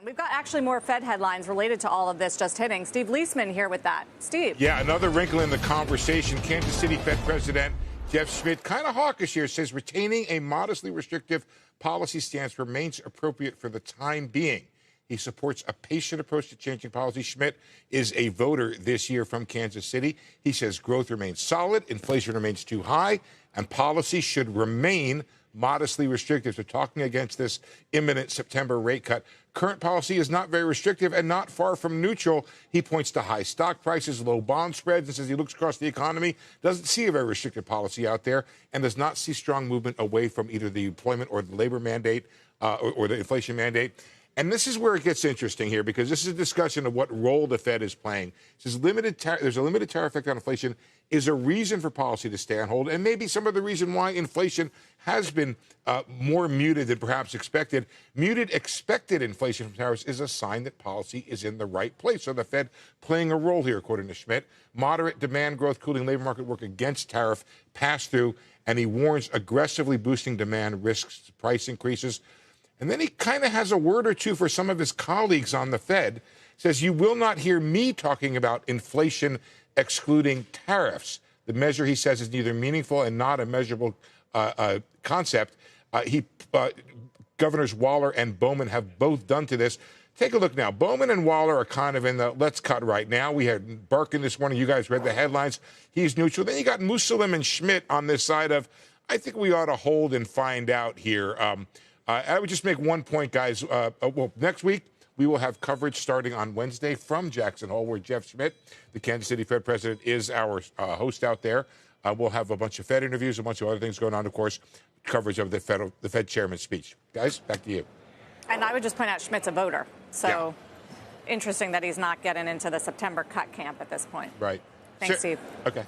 We've got actually more Fed headlines related to all of this just hitting. Steve Leisman here with that. Steve. Yeah, another wrinkle in the conversation. Kansas City Fed President Jeff Schmidt, kind of hawkish here, says retaining a modestly restrictive policy stance remains appropriate for the time being. He supports a patient approach to changing policy. Schmidt is a voter this year from Kansas City. He says growth remains solid, inflation remains too high, and policy should remain modestly restrictive. So talking against this imminent September rate cut. Current policy is not very restrictive and not far from neutral. He points to high stock prices, low bond spreads, and says he looks across the economy, doesn't see a very restrictive policy out there, and does not see strong movement away from either the employment or the labor mandate or the inflation mandate. And this is where it gets interesting here, because this is a discussion of what role the Fed is playing. It says there's a limited tariff effect on inflation is a reason for policy to stay on hold, and maybe some of the reason why inflation has been more muted than perhaps expected. Muted expected inflation from tariffs is a sign that policy is in the right place. So the Fed playing a role here, according to Schmidt. Moderate demand growth, cooling labor market work against tariff pass-through, and he warns aggressively boosting demand risks price increases. And then he kind of has a word or two for some of his colleagues on the Fed. Says, you will not hear me talking about inflation excluding tariffs. The measure, he says, is neither meaningful and not a measurable concept. Governors Waller and Bowman have both done to this. Take a look now. Bowman and Waller are kind of in the let's cut right now. We had Barkin this morning. You guys read the headlines. He's neutral. Then you got Musalim and Schmidt on this side of, I think we ought to hold and find out here. I would just make one point, guys. Well, next week, we will have coverage starting on Wednesday from Jackson Hole, where Jeff Schmidt, the Kansas City Fed president, is our host out there. We'll have a bunch of Fed interviews, a bunch of other things going on, of course, coverage of the Fed chairman's speech. Guys, back to you. And I would just point out Schmidt's a voter. So interesting that he's not getting into the September cut camp at this point. Right. Thanks, Steve. Okay.